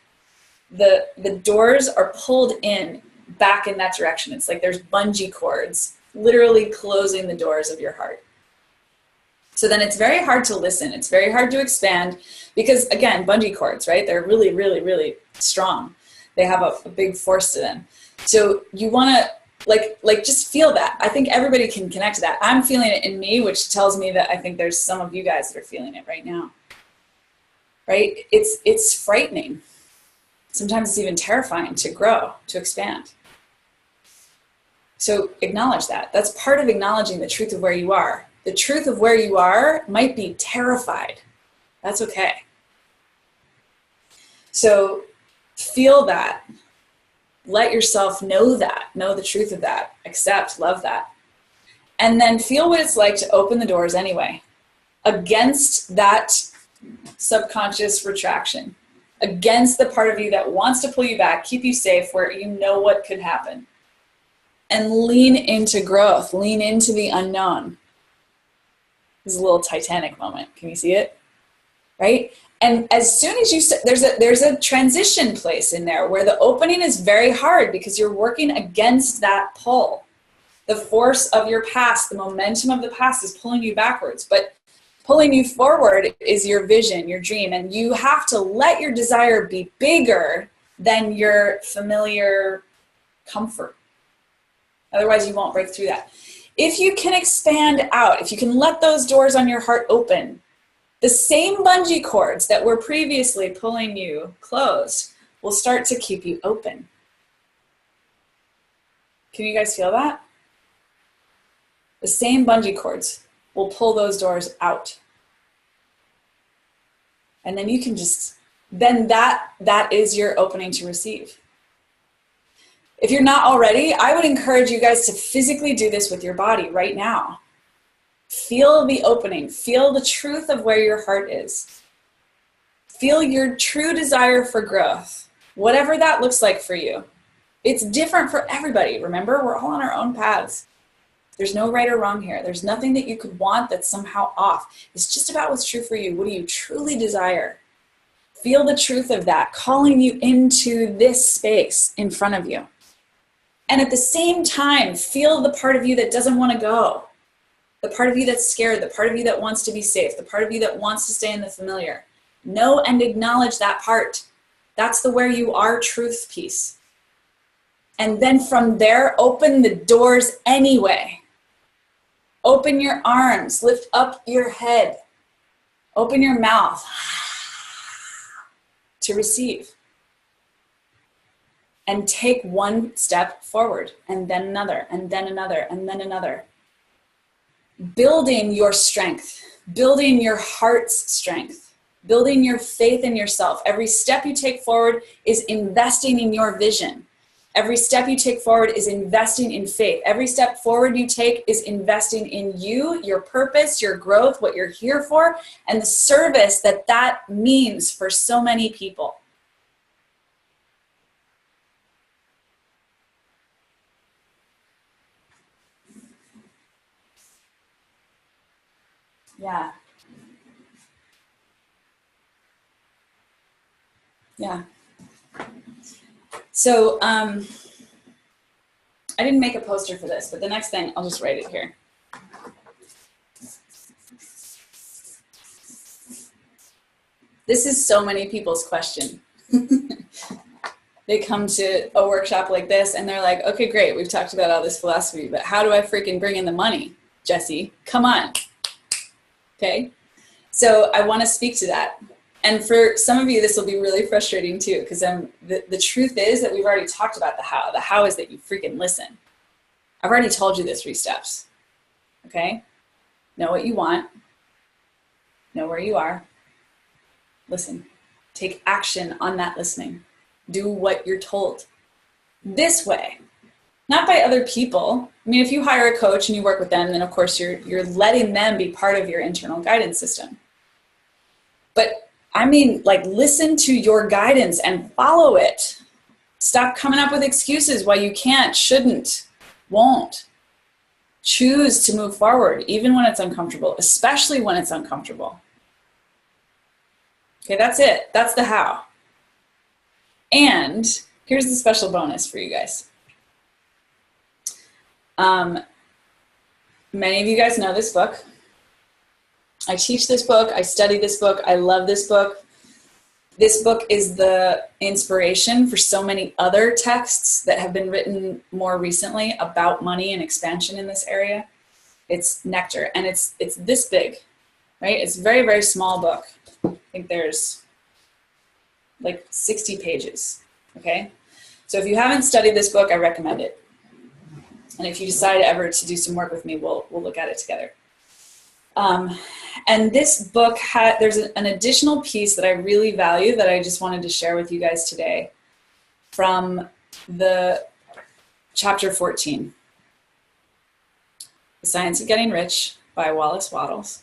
A: The doors are pulled in back in that direction. It's like there's bungee cords literally closing the doors of your heart. So then it's very hard to listen. It's very hard to expand because, again, bungee cords, right? They're really, really, really strong. They have a big force to them. So you want to like just feel that. I think everybody can connect to that. I'm feeling it in me, which tells me that I think there's some of you guys that are feeling it right now. Right? It's frightening. Sometimes it's even terrifying to grow, to expand. So acknowledge that. That's part of acknowledging the truth of where you are. The truth of where you are might be terrified. That's okay. So feel that. Let yourself know that. Know the truth of that. Accept, love that. And then feel what it's like to open the doors anyway. Against that subconscious retraction. Against the part of you that wants to pull you back, keep you safe, where you know what could happen. And lean into growth. Lean into the unknown. This is a little Titanic moment. Can you see it? Right? And as soon as you, there's a transition place in there where the opening is very hard because you're working against that pull. The force of your past, the momentum of the past is pulling you backwards, but pulling you forward is your vision, your dream, and you have to let your desire be bigger than your familiar comfort. Otherwise, you won't break through that. If you can expand out, if you can let those doors on your heart open, the same bungee cords that were previously pulling you closed will start to keep you open. Can you guys feel that? The same bungee cords will pull those doors out. And then you can then that is your opening to receive. If you're not already, I would encourage you guys to physically do this with your body right now. Feel the opening. Feel the truth of where your heart is. Feel your true desire for growth, whatever that looks like for you. It's different for everybody. Remember, we're all on our own paths. There's no right or wrong here. There's nothing that you could want that's somehow off. It's just about what's true for you. What do you truly desire? Feel the truth of that calling you into this space in front of you. And at the same time, feel the part of you that doesn't want to go. The part of you that's scared, the part of you that wants to be safe, the part of you that wants to stay in the familiar. Know and acknowledge that part. That's the where you are truth piece. And then from there, open the doors anyway. Open your arms, lift up your head, open your mouth to receive. And take one step forward, and then another, and then another, and then another. Building your strength, building your heart's strength, building your faith in yourself. Every step you take forward is investing in your vision. Every step you take forward is investing in faith. Every step forward you take is investing in you, your purpose, your growth, what you're here for, and the service that that means for so many people. Yeah. Yeah. So I didn't make a poster for this, but the next thing, I'll just write it here. This is so many people's question. They come to a workshop like this and they're like, okay, great, we've talked about all this philosophy, but how do I freaking bring in the money, Jesse? Come on. Okay, so I want to speak to that. And for some of you, this will be really frustrating too, because the truth is that we've already talked about the how. The how is that you freaking listen. I've already told you the 3 steps, okay? Know what you want, know where you are, listen, take action on that listening, do what you're told. This way. Not by other people. I mean, if you hire a coach and you work with them, then of course you're letting them be part of your internal guidance system. But I mean, like, listen to your guidance and follow it. Stop coming up with excuses why you can't, shouldn't, won't. Choose to move forward, even when it's uncomfortable, especially when it's uncomfortable. Okay, that's it. That's the how. And here's the special bonus for you guys. Many of you guys know this book. I teach this book. I study this book. I love this book. This book is the inspiration for so many other texts that have been written more recently about money and expansion in this area. It's Nectar, and it's this big, right? It's a very, very small book. I think there's like 60 pages, okay? So if you haven't studied this book, I recommend it. And if you decide ever to do some work with me, we'll look at it together. And this book, there's an additional piece that I really value that I just wanted to share with you guys today from the chapter 14, The Science of Getting Rich by Wallace Wattles.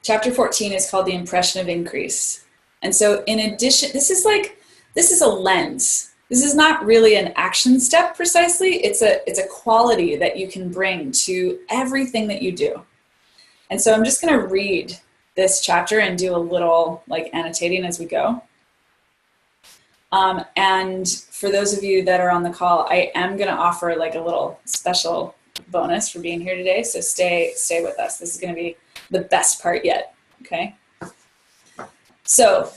A: Chapter 14 is called The Impression of Increase. And so in addition, this is a lens. This is not really an action step precisely. It's a quality that you can bring to everything that you do. And so I'm just going to read this chapter and do a little like annotating as we go. And for those of you that are on the call, I am going to offer like a little special bonus for being here today. So stay with us. This is going to be the best part yet. Okay. So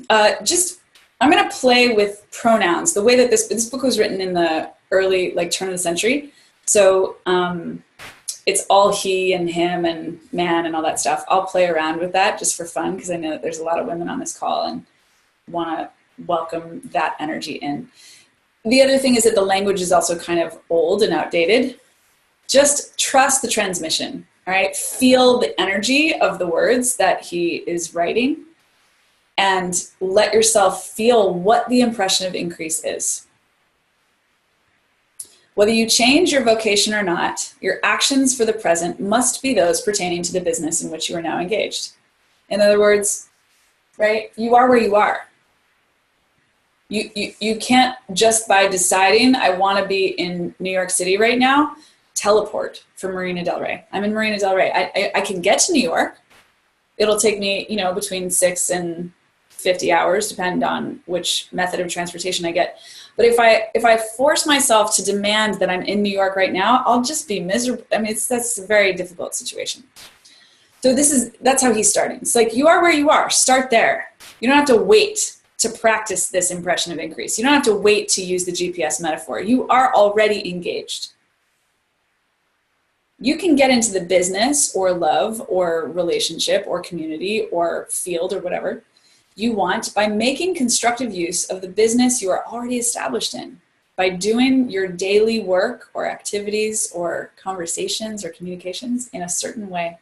A: I'm going to play with pronouns. The way that this book was written in the early, like, turn of the century. So it's all he and him and man and all that stuff. I'll play around with that just for fun because I know that there's a lot of women on this call and want to welcome that energy in. The other thing is that the language is also kind of old and outdated. Just trust the transmission, all right? Feel the energy of the words that he is writing. And let yourself feel what the impression of increase is. Whether you change your vocation or not, your actions for the present must be those pertaining to the business in which you are now engaged. In other words, right? You are where you are. You can't just by deciding I want to be in New York City right now, teleport from Marina Del Rey. I'm in Marina Del Rey. I can get to New York. It'll take me, between 6 and 50 hours, depending on which method of transportation I get. But if I force myself to demand that I'm in New York right now, I'll just be miserable. I mean, that's a very difficult situation. So that's how he's starting. It's like, you are where you are. Start there. You don't have to wait to practice this impression of increase. You don't have to wait to use the GPS metaphor. You are already engaged. You can get into the business or love or relationship or community or field or whatever you want by making constructive use of the business you are already established in, by doing your daily work or activities or conversations or communications in a certain way.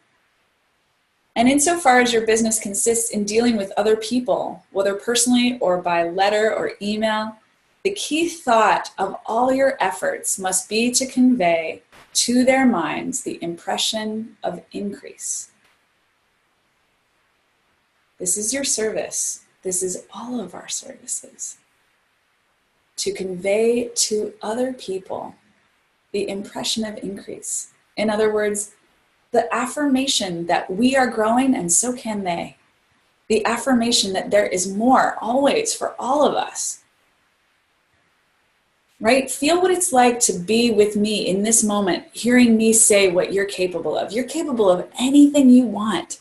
A: And insofar as your business consists in dealing with other people, whether personally or by letter or email, the key thought of all your efforts must be to convey to their minds the impression of increase. This is your service. This is all of our services. To convey to other people the impression of increase. In other words, the affirmation that we are growing and so can they. The affirmation that there is more always for all of us. Right? Feel what it's like to be with me in this moment, hearing me say what you're capable of. You're capable of anything you want.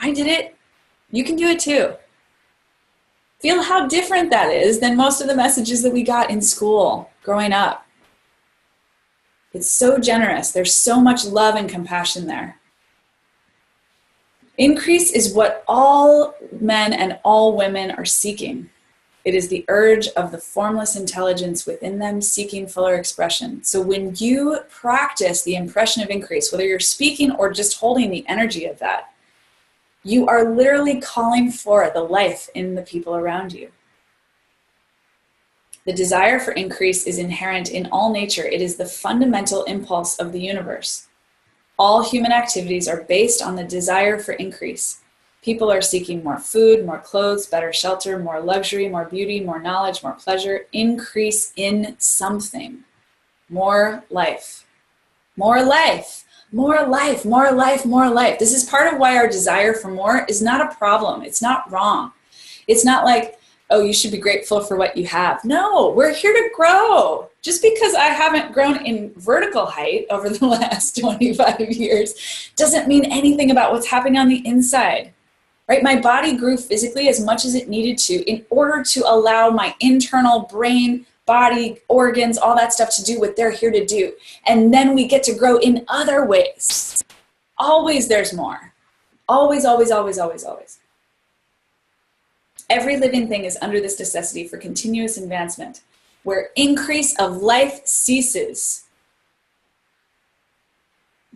A: I did it. You can do it too. Feel how different that is than most of the messages that we got in school growing up. It's so generous. There's so much love and compassion there. Increase is what all men and all women are seeking. It is the urge of the formless intelligence within them seeking fuller expression. So when you practice the impression of increase, whether you're speaking or just holding the energy of that, you are literally calling for the life in the people around you. The desire for increase is inherent in all nature. It is the fundamental impulse of the universe. All human activities are based on the desire for increase. People are seeking more food, more clothes, better shelter, more luxury, more beauty, more knowledge, more pleasure. Increase in something. More life. More life. More life, more life, more life. This is part of why our desire for more is not a problem. It's not wrong. It's not like, oh, you should be grateful for what you have. No, we're here to grow. Just because I haven't grown in vertical height over the last 25 years doesn't mean anything about what's happening on the inside, right? My body grew physically as much as it needed to in order to allow my internal brain, body, organs, all that stuff to do what they're here to do. And then we get to grow in other ways. Always there's more. Always, always, always, always, always. Every living thing is under this necessity for continuous advancement. Where increase of life ceases,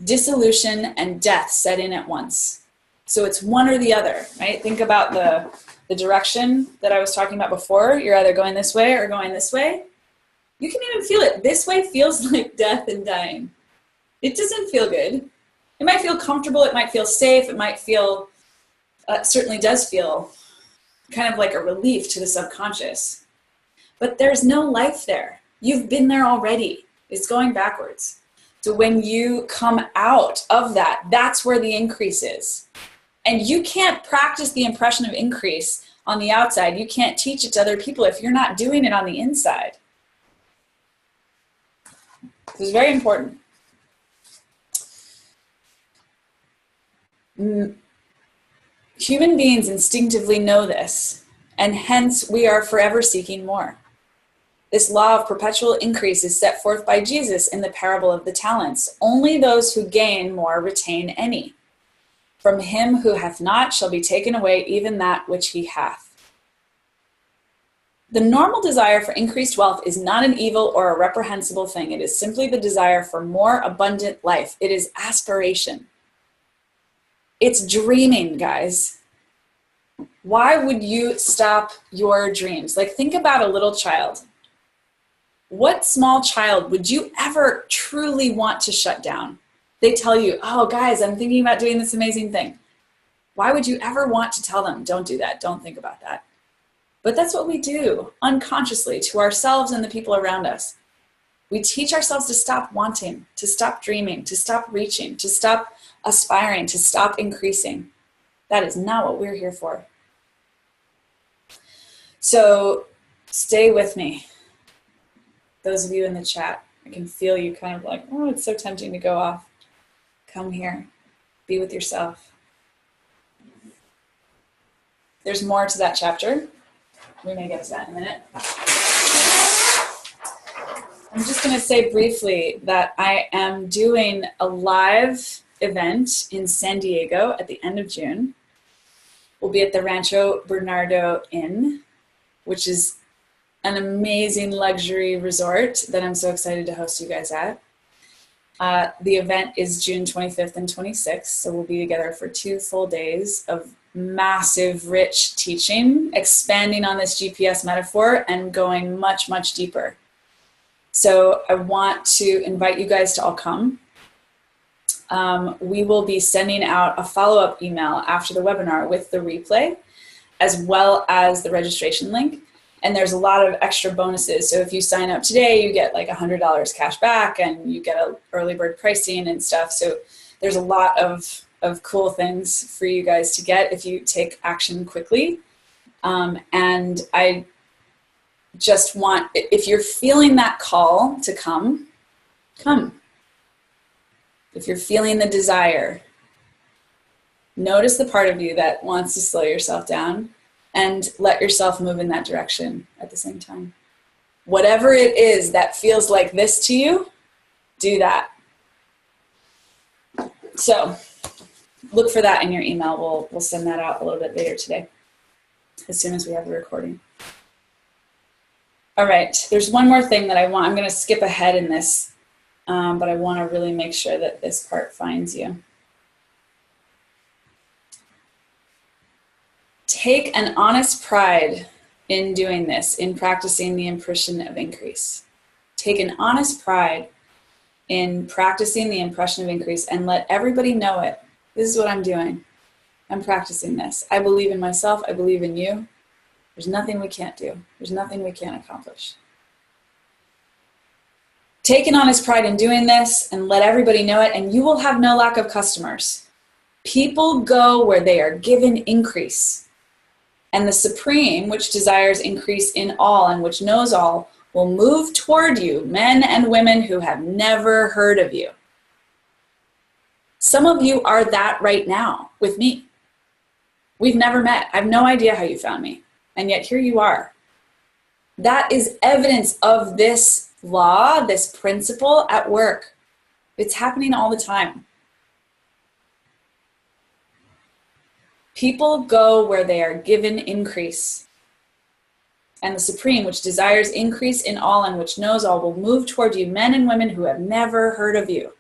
A: dissolution and death set in at once. So it's one or the other, right? Think about the direction that I was talking about before. You're either going this way or going this way. You can even feel it. This way feels like death and dying. It doesn't feel good. It might feel comfortable. It might feel safe. It might feel, certainly does feel kind of like a relief to the subconscious. But there's no life there. You've been there already. It's going backwards. So when you come out of that, that's where the increase is. And you can't practice the impression of increase on the outside. You can't teach it to other people if you're not doing it on the inside. This is very important. Human beings instinctively know this, and hence we are forever seeking more. This law of perpetual increase is set forth by Jesus in the parable of the talents. Only those who gain more retain any. From him who hath not shall be taken away even that which he hath. The normal desire for increased wealth is not an evil or a reprehensible thing. It is simply the desire for more abundant life. It is aspiration. It's dreaming, guys. Why would you stop your dreams? Like, think about a little child. What small child would you ever truly want to shut down? They tell you, oh, guys, I'm thinking about doing this amazing thing. Why would you ever want to tell them, don't do that, don't think about that? But that's what we do unconsciously to ourselves and the people around us. We teach ourselves to stop wanting, to stop dreaming, to stop reaching, to stop aspiring, to stop increasing. That is not what we're here for. So stay with me. Those of you in the chat, I can feel you kind of like, oh, it's so tempting to go off. Come here, be with yourself. There's more to that chapter. We may get to that in a minute. I'm just going to say briefly that I am doing a live event in San Diego at the end of June. We'll be at the Rancho Bernardo Inn, which is an amazing luxury resort that I'm so excited to host you guys at. The event is June 25th and 26th, so we'll be together for 2 full days of massive, rich teaching, expanding on this GPS metaphor and going much, much deeper. So I want to invite you guys to all come. We will be sending out a follow-up email after the webinar with the replay, as well as the registration link. And there's a lot of extra bonuses. So if you sign up today, you get like $100 cash back and you get a early bird pricing and stuff. So there's a lot of cool things for you guys to get if you take action quickly. And I just want, if you're feeling that call to come. If you're feeling the desire, notice the part of you that wants to slow yourself down and let yourself move in that direction at the same time. Whatever it is that feels like this to you, do that. So look for that in your email. We'll send that out a little bit later today, as soon as we have the recording. All right, there's one more thing that I'm going to skip ahead in this, but I want to really make sure that this part finds you. Take an honest pride in doing this, in practicing the impression of increase. Take an honest pride in practicing the impression of increase and let everybody know it. This is what I'm doing. I'm practicing this. I believe in myself. I believe in you. There's nothing we can't do. There's nothing we can't accomplish. Take an honest pride in doing this and let everybody know it, and you will have no lack of customers. People go where they are given increase. And the Supreme, which desires increase in all and which knows all, will move toward you, men and women who have never heard of you. Some of you are that right now with me. We've never met. I have no idea how you found me. And yet here you are. That is evidence of this law, this principle at work. It's happening all the time. People go where they are given increase. And the Supreme, which desires increase in all and which knows all, will move toward you, men and women who have never heard of you.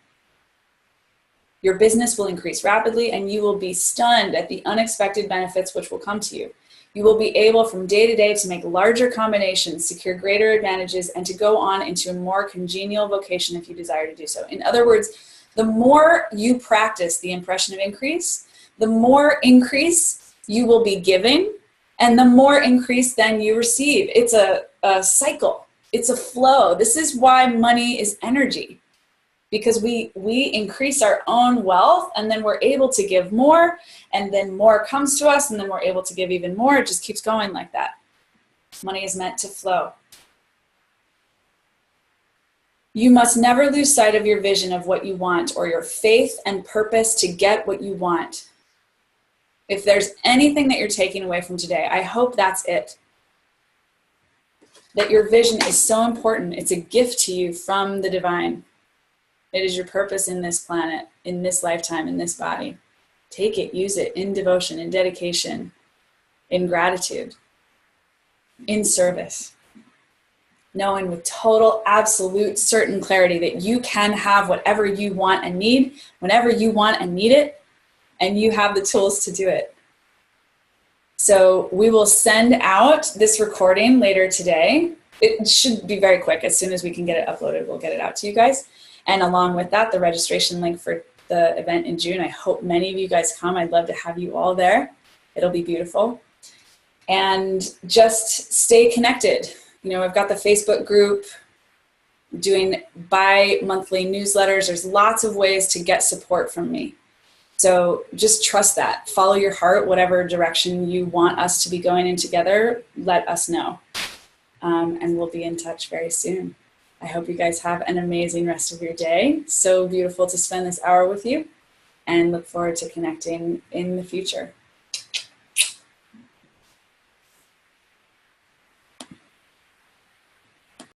A: Your business will increase rapidly, and you will be stunned at the unexpected benefits which will come to you. You will be able from day to day to make larger combinations, secure greater advantages, and to go on into a more congenial vocation if you desire to do so. In other words, the more you practice the impression of increase, the more increase you will be giving, and the more increase then you receive. It's a cycle. It's a flow. This is why money is energy, because we increase our own wealth, and then we're able to give more, and then more comes to us, and then we're able to give even more. It just keeps going like that. Money is meant to flow. You must never lose sight of your vision of what you want or your faith and purpose to get what you want. If there's anything that you're taking away from today, I hope that's it. That your vision is so important. It's a gift to you from the divine. It is your purpose in this planet, in this lifetime, in this body. Take it, use it in devotion, in dedication, in gratitude, in service. Knowing with total, absolute, certain clarity that you can have whatever you want and need, whenever you want and need it, and you have the tools to do it. So we will send out this recording later today. It should be very quick. As soon as we can get it uploaded, we'll get it out to you guys. And along with that, the registration link for the event in June. I hope many of you guys come. I'd love to have you all there. It'll be beautiful. And just stay connected. You know, I've got the Facebook group, doing bi-monthly newsletters. There's lots of ways to get support from me. So just trust that. Follow your heart, whatever direction you want us to be going in together, let us know. And we'll be in touch very soon. I hope you guys have an amazing rest of your day. So beautiful to spend this hour with you, and look forward to connecting in the future.